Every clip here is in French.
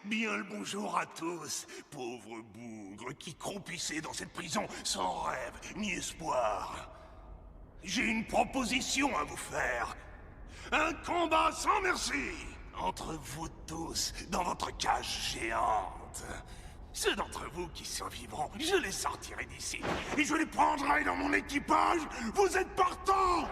Bien le bonjour à tous, pauvres bougres qui croupissaient dans cette prison sans rêve ni espoir. J'ai une proposition à vous faire. Un combat sans merci entre vous tous dans votre cage géante. Ceux d'entre vous qui survivront, je les sortirai d'ici et je les prendrai dans mon équipage. Vous êtes partants?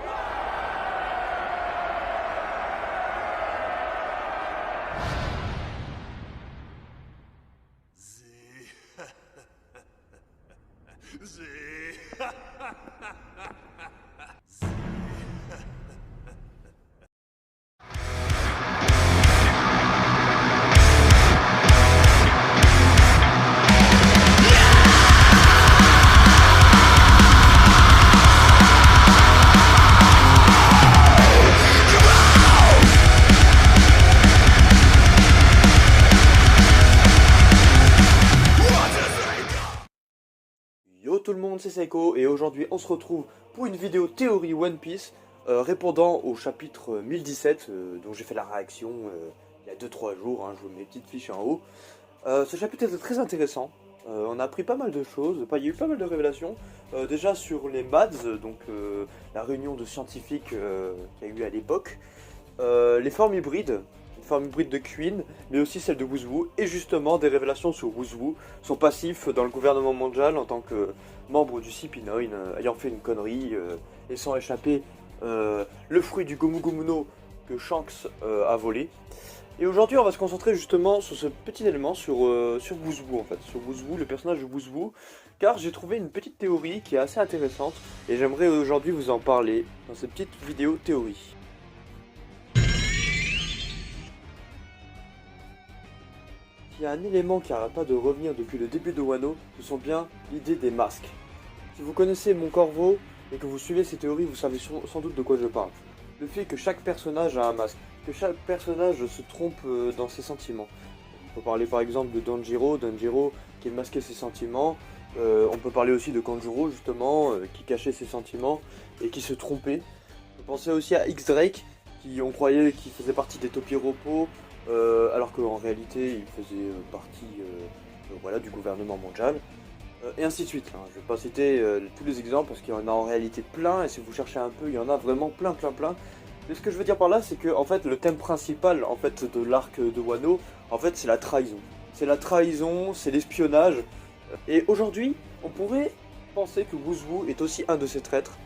Yo tout le monde, c'est Seiko et aujourd'hui on se retrouve pour une vidéo théorie One Piece répondant au chapitre 1017 dont j'ai fait la réaction il y a 2-3 jours, hein, je vous mets mes petites fiches en haut. Ce chapitre était très intéressant, on a appris pas mal de choses, il y a eu pas mal de révélations, déjà sur les MADS, donc la réunion de scientifiques qu'il y a eu à l'époque, les formes hybrides de Queen, mais aussi celle de Woozwoo, et justement des révélations sur Woozwoo, son passif dans le gouvernement mondial en tant que membre du CP9, ayant fait une connerie, laissant échapper le fruit du Gomu Gomu no que Shanks a volé. Et aujourd'hui on va se concentrer justement sur ce petit élément, sur Woozwoo en fait, sur Woozwoo, le personnage de Woozwoo, car j'ai trouvé une petite théorie qui est assez intéressante, et j'aimerais aujourd'hui vous en parler dans cette petite vidéo théorie. Il y a un élément qui n'arrête pas de revenir depuis le début de Wano, ce sont bien l'idée des masques. Si vous connaissez Mon Corvo et que vous suivez ces théories, vous savez sans doute de quoi je parle. Le fait que chaque personnage a un masque, que chaque personnage se trompe dans ses sentiments. On peut parler par exemple de Danjiro qui masquait ses sentiments. On peut parler aussi de Kanjuro justement, qui cachait ses sentiments et qui se trompait. On peut penser aussi à X-Drake, qui on croyait qu'il faisait partie des Topiropo, alors qu'en réalité il faisait partie voilà, du gouvernement mondial, et ainsi de suite. Je ne vais pas citer tous les exemples parce qu'il y en a en réalité plein, et si vous cherchez un peu il y en a vraiment plein. Mais ce que je veux dire par là, c'est que en fait, le thème principal en fait, de l'arc de Wano, en fait, c'est la trahison. C'est la trahison, c'est l'espionnage, et aujourd'hui on pourrait penser que Woozwoo est aussi un de ces traîtres.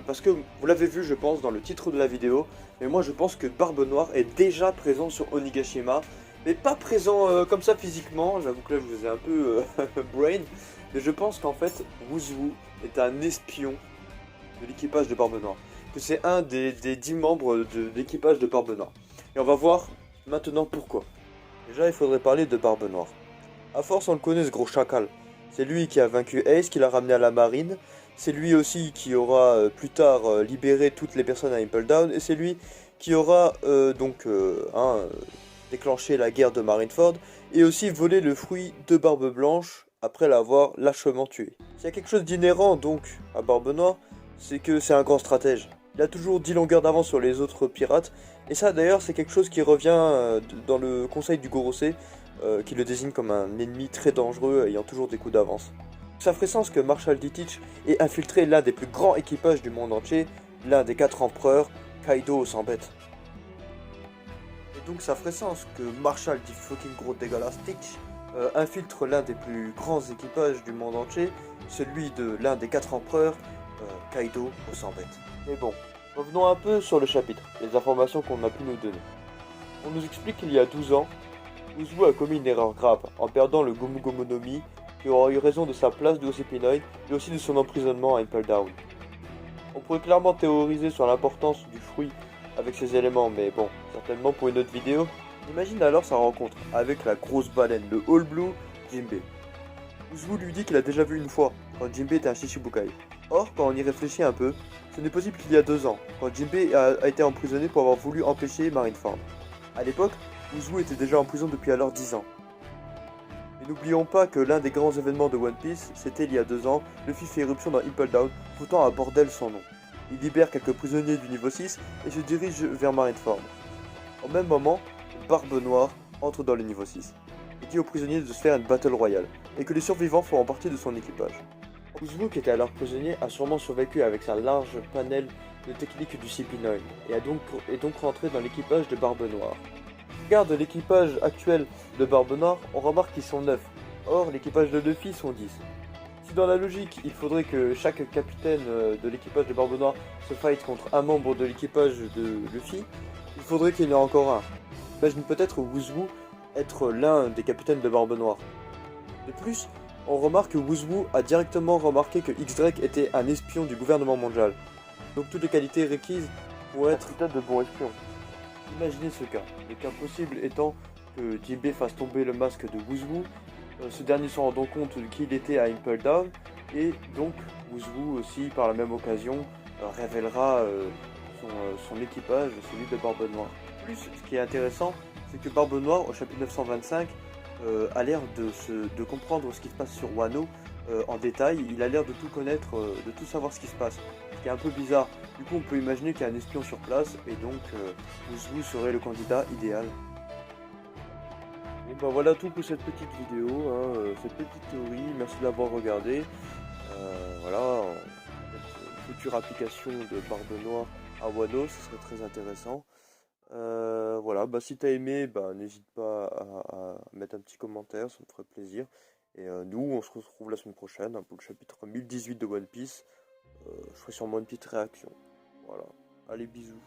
Parce que vous l'avez vu je pense dans le titre de la vidéo, mais moi je pense que Barbe Noire est déjà présent sur Onigashima, mais pas présent comme ça physiquement, j'avoue que là je vous ai un peu brain, mais je pense qu'en fait Woozwoo est un espion de l'équipage de Barbe Noire, que c'est un des 10 membres de l'équipage de Barbe Noire, et on va voir maintenant pourquoi. Déjà il faudrait parler de Barbe Noire. À force on le connaît ce gros chacal, c'est lui qui a vaincu Ace, qui l'a ramené à la marine. C'est lui aussi qui aura plus tard libéré toutes les personnes à Impel Down, et c'est lui qui aura déclenché la guerre de Marineford, et aussi volé le fruit de Barbe Blanche après l'avoir lâchement tué. S'il y a quelque chose d'inhérent donc à Barbe Noire, c'est que c'est un grand stratège. Il a toujours 10 longueurs d'avance sur les autres pirates, et ça d'ailleurs c'est quelque chose qui revient dans le conseil du Gorosei, qui le désigne comme un ennemi très dangereux ayant toujours des coups d'avance. Ça ferait sens que Marshal D-Teach ait infiltré l'un des plus grands équipages du monde entier, l'un des 4 empereurs, Kaido sans bête. Et donc ça ferait sens que Marshal D fucking gros dégueulasse Teach infiltre l'un des plus grands équipages du monde entier, celui de l'un des 4 empereurs, Kaido sans bête. Mais bon, revenons un peu sur le chapitre, les informations qu'on a pu nous donner. On nous explique qu'il y a 12 ans, Woozwoo a commis une erreur grave en perdant le Gomu Gomu no Mi, qui aura eu raison de sa place de CP9 et aussi de son emprisonnement à Impel Down. On pourrait clairement théoriser sur l'importance du fruit avec ces éléments, mais bon, certainement pour une autre vidéo. Imagine alors sa rencontre avec la grosse baleine, le All Blue Jinbei. Woozwoo lui dit qu'il a déjà vu une fois, quand Jinbei était un Shichibukai. Or, quand on y réfléchit un peu, ce n'est possible qu'il y a 2 ans, quand Jinbei a été emprisonné pour avoir voulu empêcher Marineford. A l'époque, Woozwoo était déjà en prison depuis alors 10 ans. Et n'oublions pas que l'un des grands événements de One Piece, c'était il y a 2 ans, Luffy fait éruption dans Impel Down, foutant à bordel son nom. Il libère quelques prisonniers du niveau 6 et se dirige vers Marineford. Au même moment, Barbe Noire entre dans le niveau 6 et dit aux prisonniers de se faire une battle royale et que les survivants feront partie de son équipage. Wuzwu, qui était alors prisonnier, a sûrement survécu avec sa large panel de techniques du CP9 et est donc rentré dans l'équipage de Barbe Noire. Si on regarde l'équipage actuel de Barbe Noire, on remarque qu'ils sont 9. Or, l'équipage de Luffy sont 10. Si dans la logique, il faudrait que chaque capitaine de l'équipage de Barbe Noire se fight contre un membre de l'équipage de Luffy, il faudrait qu'il y en ait encore un. Imagine peut-être Wuzwu être l'un des capitaines de Barbe Noire. De plus, on remarque que Wuzwu a directement remarqué que X-Drake était un espion du gouvernement mondial. Donc toutes les qualités requises pour être de bon espion. Imaginez ce cas. Le cas possible étant que Jinbei fasse tomber le masque de Wuzwu, ce dernier se rendant compte qu'il était à Impel Down, et donc Wuzwu aussi par la même occasion révélera son équipage, celui de Barbe Noire. Plus, ce qui est intéressant, c'est que Barbe Noire, au chapitre 925, a l'air de comprendre ce qui se passe sur Wano en détail. Il a l'air de tout connaître, de tout savoir ce qui se passe. Ce qui est un peu bizarre. Du coup, on peut imaginer qu'il y a un espion sur place et donc Wuzwu serait le candidat idéal. Et ben voilà tout pour cette petite vidéo, cette petite théorie. Merci de l'avoir regardé. Voilà, une future application de Barbe Noire à Wano, ce serait très intéressant. Voilà, bah si t'as aimé, bah n'hésite pas à mettre un petit commentaire, ça me ferait plaisir. Et nous, on se retrouve la semaine prochaine pour le chapitre 1018 de One Piece. Je ferai sûrement une petite réaction. Voilà, allez bisous.